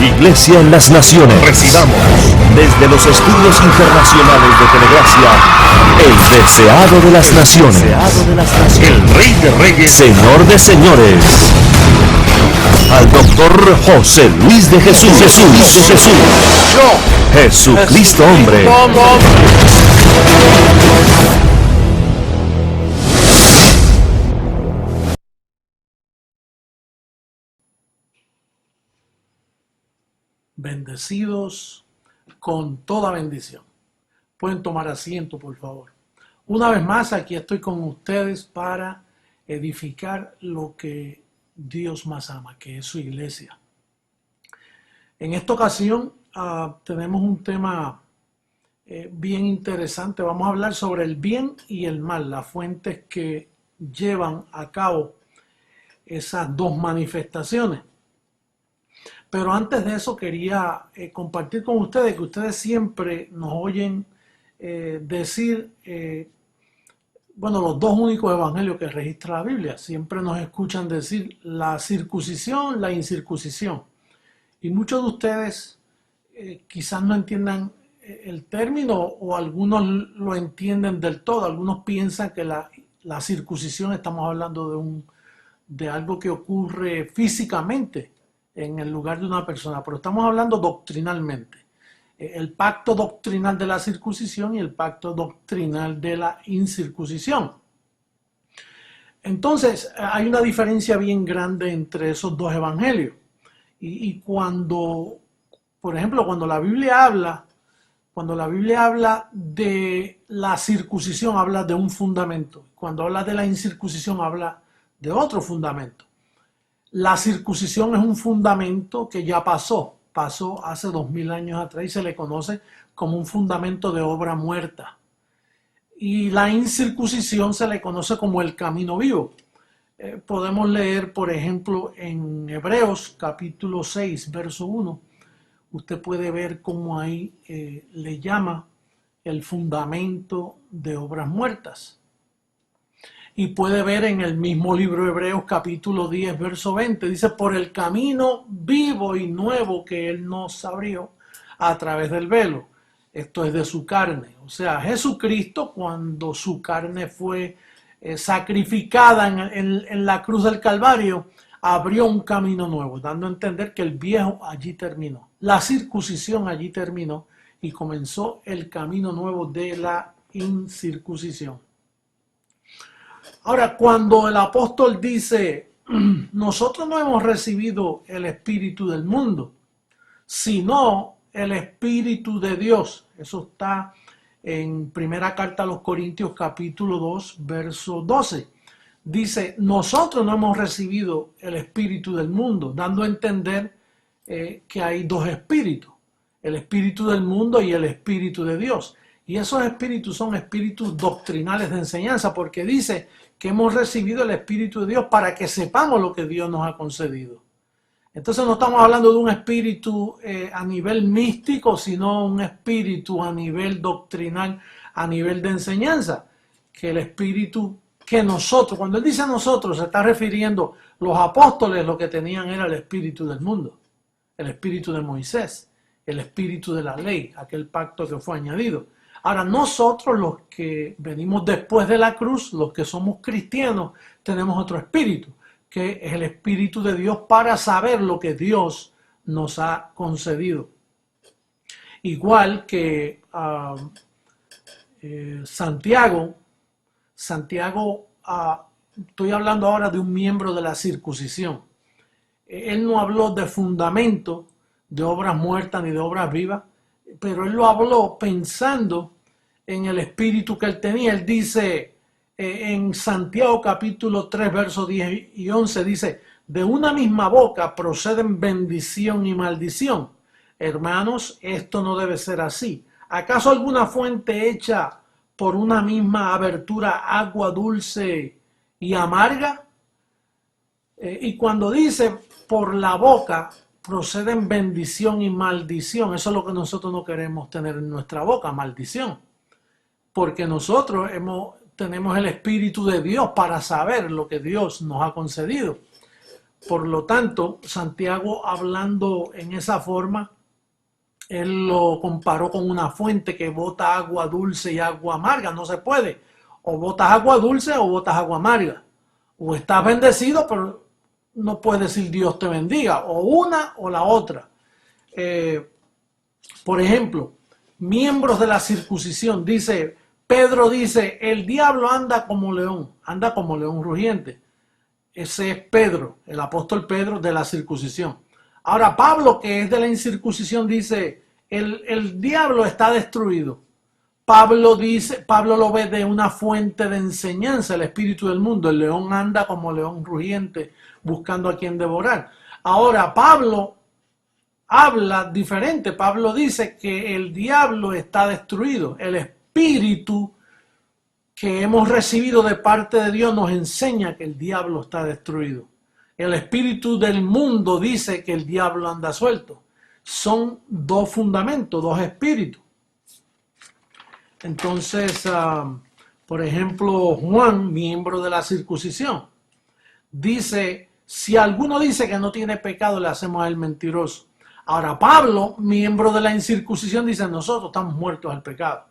Iglesia en las Naciones. Recibamos desde los estudios internacionales de Telegracia, el deseado de las naciones, el Rey de Reyes, Señor de Señores, al Doctor José Luis de Jesús. Jesucristo hombre. Bendecidos con toda bendición. Pueden tomar asiento, por favor. Una vez más, aquí estoy con ustedes para edificar lo que Dios más ama, que es su iglesia. En esta ocasión tenemos un tema bien interesante. Vamos a hablar sobre el bien y el mal, las fuentes que llevan a cabo esas dos manifestaciones. Pero antes de eso quería compartir con ustedes que ustedes siempre nos oyen decir, los dos únicos evangelios que registra la Biblia, siempre nos escuchan decir la circuncisión, la incircuncisión. Y muchos de ustedes quizás no entiendan el término o algunos lo entienden del todo. Algunos piensan que la circuncisión estamos hablando de algo que ocurre físicamente en el lugar de una persona, pero estamos hablando doctrinalmente. El pacto doctrinal de la circuncisión y el pacto doctrinal de la incircuncisión. Entonces, hay una diferencia bien grande entre esos dos evangelios. Y cuando, por ejemplo, cuando la Biblia habla de la circuncisión, habla de un fundamento. Cuando habla de la incircuncisión, habla de otro fundamento. La circuncisión es un fundamento que ya pasó hace 2000 años atrás y se le conoce como un fundamento de obra muerta. Y la incircuncisión se le conoce como el camino vivo. Podemos leer, por ejemplo, en Hebreos capítulo 6, verso 1. Usted puede ver cómo ahí le llama el fundamento de obras muertas. Y puede ver en el mismo libro de Hebreos capítulo 10, verso 20, dice, por el camino vivo y nuevo que Él nos abrió a través del velo. Esto es de su carne. O sea, Jesucristo, cuando su carne fue sacrificada en la cruz del Calvario, abrió un camino nuevo, dando a entender que el viejo allí terminó. La circuncisión allí terminó y comenzó el camino nuevo de la incircuncisión. Ahora, cuando el apóstol dice, nosotros no hemos recibido el espíritu del mundo, sino el espíritu de Dios. Eso está en primera carta a los Corintios capítulo 2, verso 12. Dice, nosotros no hemos recibido el espíritu del mundo, dando a entender que hay dos espíritus, el espíritu del mundo y el espíritu de Dios. Y esos espíritus son espíritus doctrinales de enseñanza, porque dice que hemos recibido el Espíritu de Dios para que sepamos lo que Dios nos ha concedido. Entonces no estamos hablando de un espíritu a nivel místico, sino un espíritu a nivel doctrinal, a nivel de enseñanza. Que el espíritu que nosotros, cuando él dice nosotros, se está refiriendo, los apóstoles lo que tenían era el espíritu del mundo, el espíritu de Moisés, el espíritu de la ley, aquel pacto que fue añadido. Ahora, nosotros los que venimos después de la cruz, los que somos cristianos, tenemos otro espíritu, que es el espíritu de Dios para saber lo que Dios nos ha concedido. Igual que Santiago, estoy hablando ahora de un miembro de la circuncisión. Él no habló de fundamento, de obras muertas ni de obras vivas, pero él lo habló pensando en el espíritu que él tenía. Él dice en Santiago capítulo 3, versos 10 y 11, dice, de una misma boca proceden bendición y maldición. Hermanos, esto no debe ser así. ¿Acaso alguna fuente hecha por una misma abertura agua dulce y amarga? Y cuando dice por la boca proceden bendición y maldición, eso es lo que nosotros no queremos tener en nuestra boca, maldición. Porque nosotros tenemos el Espíritu de Dios para saber lo que Dios nos ha concedido. Por lo tanto, Santiago, hablando en esa forma, él lo comparó con una fuente que bota agua dulce y agua amarga. No se puede. O botas agua dulce o botas agua amarga. O estás bendecido, pero no puedes decir Dios te bendiga. O una o la otra. Por ejemplo, miembros de la circuncisión. Pedro dice, el diablo anda como león rugiente. Ese es Pedro, el apóstol Pedro de la circuncisión. Ahora Pablo, que es de la incircuncisión, dice, el diablo está destruido. Pablo lo ve de una fuente de enseñanza, el espíritu del mundo. El león anda como león rugiente, buscando a quien devorar. Ahora Pablo habla diferente. Pablo dice que el diablo está destruido. El espíritu que hemos recibido de parte de Dios nos enseña que el diablo está destruido. El espíritu del mundo dice que el diablo anda suelto. Son dos fundamentos, dos espíritus. Entonces, por ejemplo, Juan, miembro de la circuncisión, dice, si alguno dice que no tiene pecado, le hacemos a él mentiroso. Ahora Pablo, miembro de la incircuncisión, dice, nosotros estamos muertos al pecado.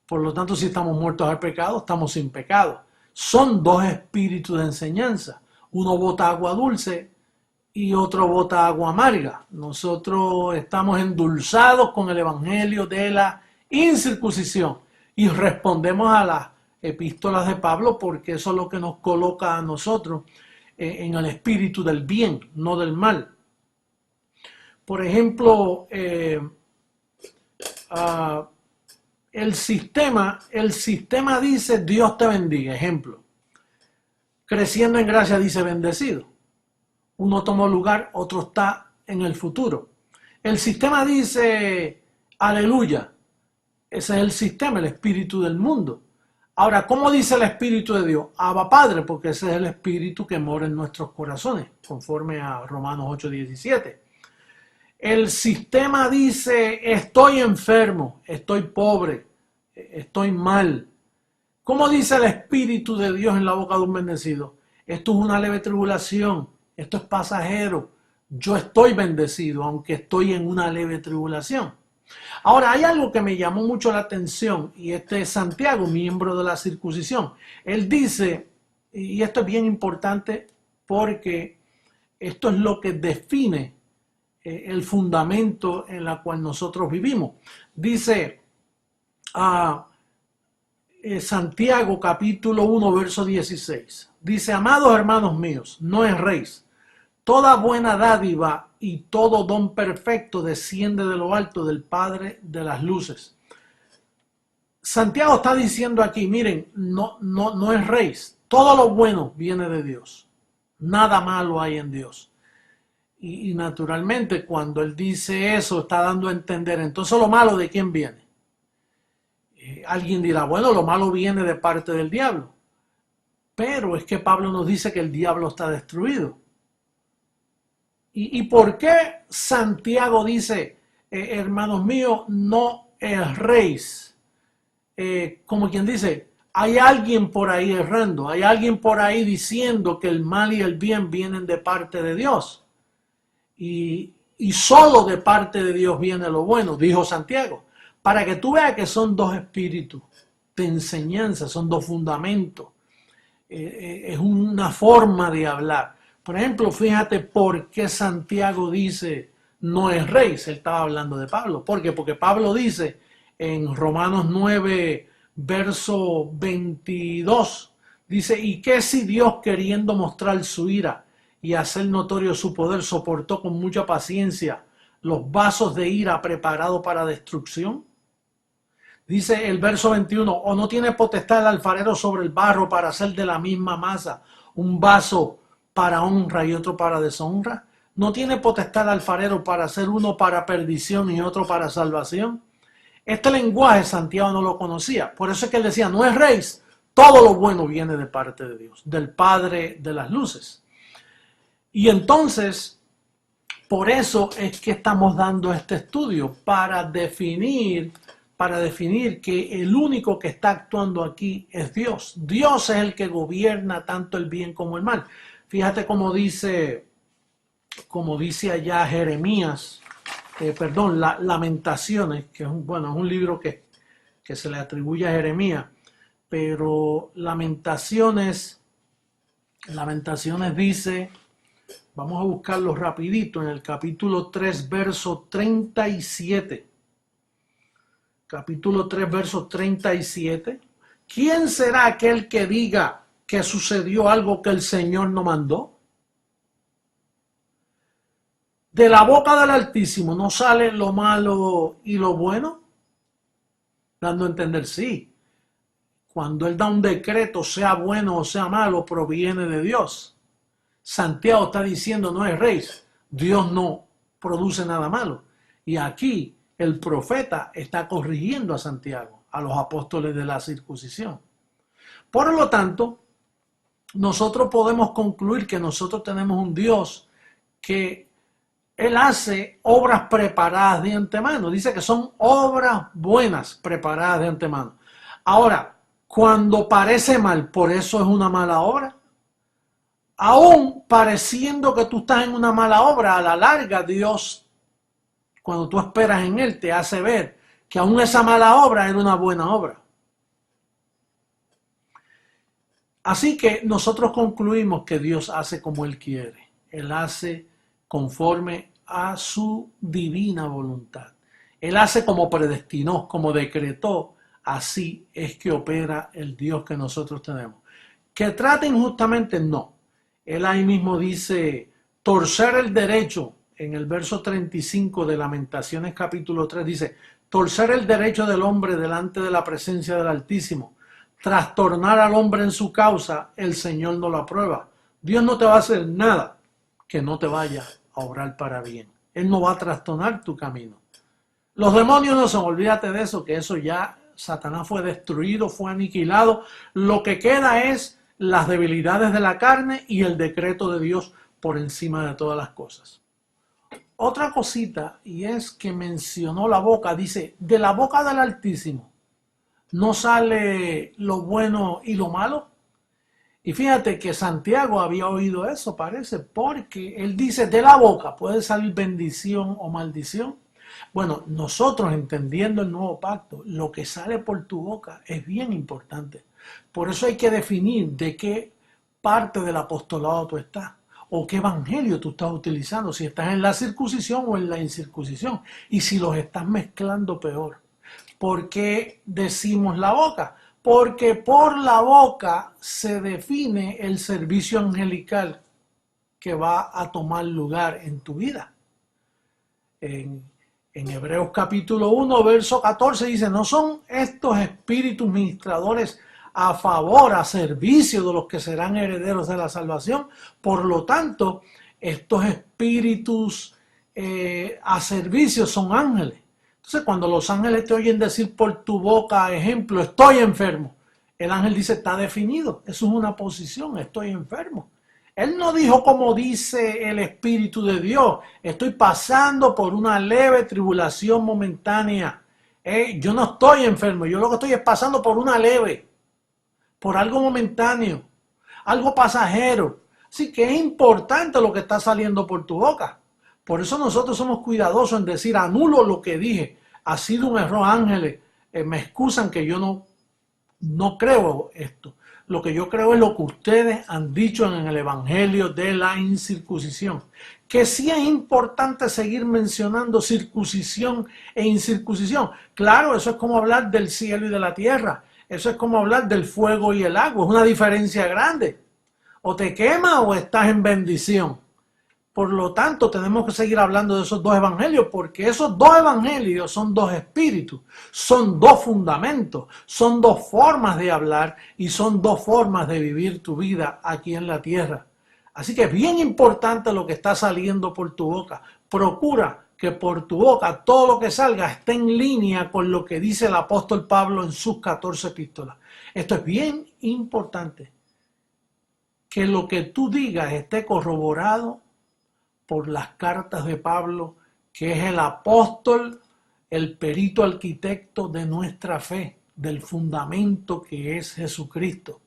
Por lo tanto, si estamos muertos al pecado, estamos sin pecado. Son dos espíritus de enseñanza. Uno bota agua dulce y otro bota agua amarga. Nosotros estamos endulzados con el evangelio de la incircuncisión y respondemos a las epístolas de Pablo porque eso es lo que nos coloca a nosotros en el espíritu del bien, no del mal. Por ejemplo, el sistema dice Dios te bendiga, ejemplo. Creciendo en gracia dice bendecido. Uno tomó lugar, otro está en el futuro. El sistema dice aleluya. Ese es el sistema, el espíritu del mundo. Ahora, ¿cómo dice el espíritu de Dios? Abba Padre, porque ese es el espíritu que mora en nuestros corazones, conforme a Romanos 8:17. El sistema dice estoy enfermo, estoy pobre, estoy mal. ¿Cómo dice el espíritu de Dios en la boca de un bendecido? Esto es una leve tribulación, esto es pasajero. Yo estoy bendecido, aunque estoy en una leve tribulación. Ahora, hay algo que me llamó mucho la atención, y este es Santiago, miembro de la circuncisión. Él dice, y esto es bien importante porque esto es lo que define el fundamento en la cual nosotros vivimos. Dice Santiago capítulo 1 verso 16. Dice, amados hermanos míos, no erréis. Toda buena dádiva y todo don perfecto desciende de lo alto del Padre de las luces. Santiago está diciendo aquí, miren, no erréis. Todo lo bueno viene de Dios. Nada malo hay en Dios. Y naturalmente cuando él dice eso está dando a entender, entonces lo malo ¿de quién viene? Alguien dirá, bueno, lo malo viene de parte del diablo. Pero es que Pablo nos dice que el diablo está destruido. ¿Y por qué Santiago dice, hermanos míos, no erréis? Como quien dice, hay alguien por ahí errando, hay alguien por ahí diciendo que el mal y el bien vienen de parte de Dios. Y solo de parte de Dios viene lo bueno, dijo Santiago. Para que tú veas que son dos espíritus de enseñanza, son dos fundamentos. Es una forma de hablar. Por ejemplo, fíjate por qué Santiago dice no erréis. Él estaba hablando de Pablo. ¿Por qué? Porque Pablo dice en Romanos 9, verso 22, dice, ¿y qué si Dios queriendo mostrar su ira y hacer notorio su poder soportó con mucha paciencia los vasos de ira preparados para destrucción? Dice el verso 21, ¿o no tiene potestad el alfarero sobre el barro para hacer de la misma masa un vaso para honra y otro para deshonra? ¿No tiene potestad el alfarero para hacer uno para perdición y otro para salvación? Este lenguaje Santiago no lo conocía, por eso es que él decía, no erréis, todo lo bueno viene de parte de Dios, del Padre de las luces. Y entonces, por eso es que estamos dando este estudio, para definir que el único que está actuando aquí es Dios. Dios es el que gobierna tanto el bien como el mal. Fíjate cómo dice allá Jeremías, Lamentaciones, que es es un libro que se le atribuye a Jeremías, pero Lamentaciones dice, vamos a buscarlo rapidito, en el capítulo 3, verso 37. Capítulo 3, verso 37. ¿Quién será aquel que diga que sucedió algo que el Señor no mandó? De la boca del Altísimo no sale lo malo y lo bueno, dando a entender, sí. Cuando Él da un decreto, sea bueno o sea malo, proviene de Dios. Santiago está diciendo, no es rey, Dios no produce nada malo. Y aquí el profeta está corrigiendo a Santiago, a los apóstoles de la circuncisión. Por lo tanto, nosotros podemos concluir que nosotros tenemos un Dios que Él hace obras preparadas de antemano. Dice que son obras buenas preparadas de antemano. Ahora, cuando parece mal, ¿por eso es una mala obra? Aún pareciendo que tú estás en una mala obra, a la larga Dios, cuando tú esperas en Él, te hace ver que aún esa mala obra era una buena obra. Así que nosotros concluimos que Dios hace como Él quiere. Él hace conforme a su divina voluntad. Él hace como predestinó, como decretó. Así es que opera el Dios que nosotros tenemos. Que trate injustamente, no. Él ahí mismo dice, torcer el derecho, en el verso 35 de Lamentaciones capítulo 3, dice, torcer el derecho del hombre delante de la presencia del Altísimo, trastornar al hombre en su causa, el Señor no lo aprueba. Dios no te va a hacer nada que no te vaya a obrar para bien. Él no va a trastornar tu camino. Los demonios no son, olvídate de eso, que eso ya, Satanás fue destruido, fue aniquilado. Lo que queda es las debilidades de la carne y el decreto de Dios por encima de todas las cosas. Otra cosita, y es que mencionó la boca, dice, de la boca del Altísimo no sale lo bueno y lo malo. Y fíjate que Santiago había oído eso, parece, porque él dice, de la boca puede salir bendición o maldición. Bueno, nosotros entendiendo el nuevo pacto, lo que sale por tu boca es bien importante. Por eso hay que definir de qué parte del apostolado tú estás o qué evangelio tú estás utilizando, si estás en la circuncisión o en la incircuncisión, y si los estás mezclando, peor. ¿Por qué decimos la boca? Porque por la boca se define el servicio angelical que va a tomar lugar en tu vida. En Hebreos capítulo 1, verso 14 dice, no son estos espíritus ministradores a favor, a servicio de los que serán herederos de la salvación. Por lo tanto, estos espíritus a servicio son ángeles. Entonces, cuando los ángeles te oyen decir por tu boca, ejemplo, estoy enfermo, el ángel dice, está definido, eso es una posición, estoy enfermo. Él no dijo como dice el Espíritu de Dios, estoy pasando por una leve tribulación momentánea. Yo no estoy enfermo, yo lo que estoy es pasando por una leve, por algo momentáneo, algo pasajero. Así que es importante lo que está saliendo por tu boca. Por eso nosotros somos cuidadosos en decir, anulo lo que dije, ha sido un error, ángeles, me excusan que yo no creo esto. Lo que yo creo es lo que ustedes han dicho en el evangelio de la incircuncisión. Que sí es importante seguir mencionando circuncisión e incircuncisión. Claro, eso es como hablar del cielo y de la tierra. Eso es como hablar del fuego y el agua. Es una diferencia grande. O te quema o estás en bendición. Por lo tanto, tenemos que seguir hablando de esos dos evangelios, porque esos dos evangelios son dos espíritus, son dos fundamentos, son dos formas de hablar y son dos formas de vivir tu vida aquí en la tierra. Así que es bien importante lo que está saliendo por tu boca. Procura que por tu boca todo lo que salga esté en línea con lo que dice el apóstol Pablo en sus 14 epístolas. Esto es bien importante, que lo que tú digas esté corroborado por las cartas de Pablo, que es el apóstol, el perito arquitecto de nuestra fe, del fundamento que es Jesucristo.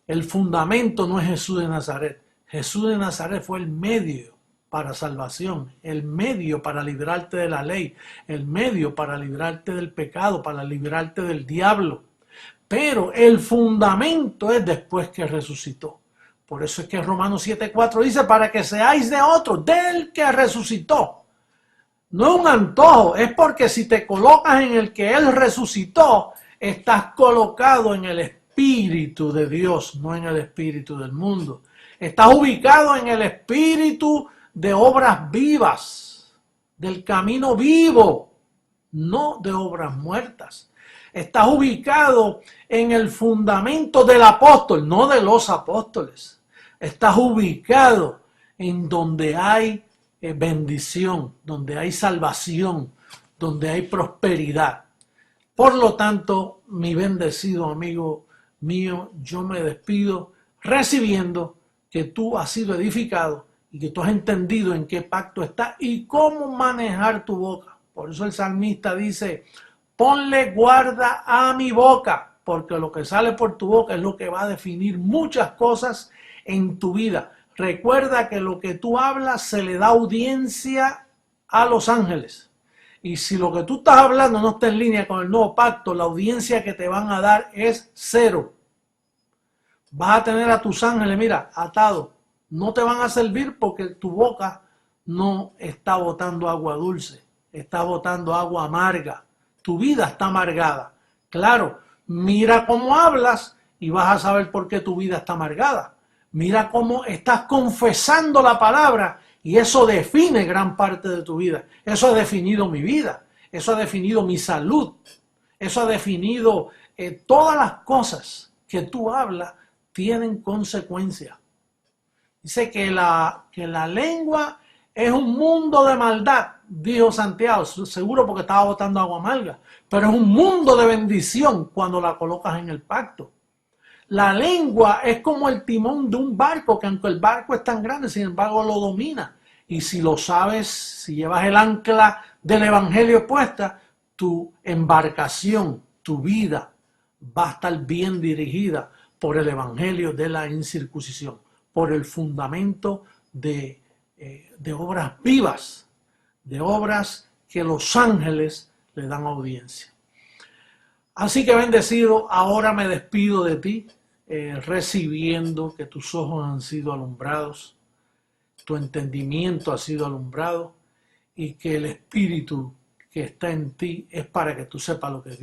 El fundamento no es Jesús de Nazaret. Jesús de Nazaret fue el medio para salvación, el medio para librarte de la ley, el medio para librarte del pecado, para librarte del diablo. Pero el fundamento es después que resucitó. Por eso es que Romanos 7:4 dice, para que seáis de otro, del que resucitó. No es un antojo, es porque si te colocas en el que Él resucitó, estás colocado en el Espíritu de Dios, no en el espíritu del mundo. Estás ubicado en el espíritu de obras vivas, del camino vivo, no de obras muertas. Estás ubicado en el fundamento del apóstol, no de los apóstoles. Estás ubicado en donde hay bendición, donde hay salvación, donde hay prosperidad. Por lo tanto, mi bendecido amigo mío, yo me despido recibiendo que tú has sido edificado y que tú has entendido en qué pacto está y cómo manejar tu boca. Por eso el salmista dice, ponle guarda a mi boca, porque lo que sale por tu boca es lo que va a definir muchas cosas en tu vida. Recuerda que lo que tú hablas se le da audiencia a los ángeles. Y si lo que tú estás hablando no está en línea con el nuevo pacto, la audiencia que te van a dar es 0. Vas a tener a tus ángeles, mira, atados. No te van a servir porque tu boca no está botando agua dulce, está botando agua amarga. Tu vida está amargada. Claro, mira cómo hablas y vas a saber por qué tu vida está amargada. Mira cómo estás confesando la palabra y eso define gran parte de tu vida. Eso ha definido mi vida, eso ha definido mi salud, eso ha definido todas las cosas que tú hablas tienen consecuencias. Dice que la lengua es un mundo de maldad, dijo Santiago, seguro porque estaba botando agua amarga, pero es un mundo de bendición cuando la colocas en el pacto. La lengua es como el timón de un barco, que aunque el barco es tan grande, sin embargo lo domina. Y si lo sabes, si llevas el ancla del evangelio puesta, tu embarcación, tu vida va a estar bien dirigida por el evangelio de la incircuncisión, por el fundamento de obras vivas, de obras que los ángeles le dan audiencia. Así que bendecido, ahora me despido de ti, recibiendo que tus ojos han sido alumbrados, tu entendimiento ha sido alumbrado y que el Espíritu que está en ti es para que tú sepas lo que es Dios.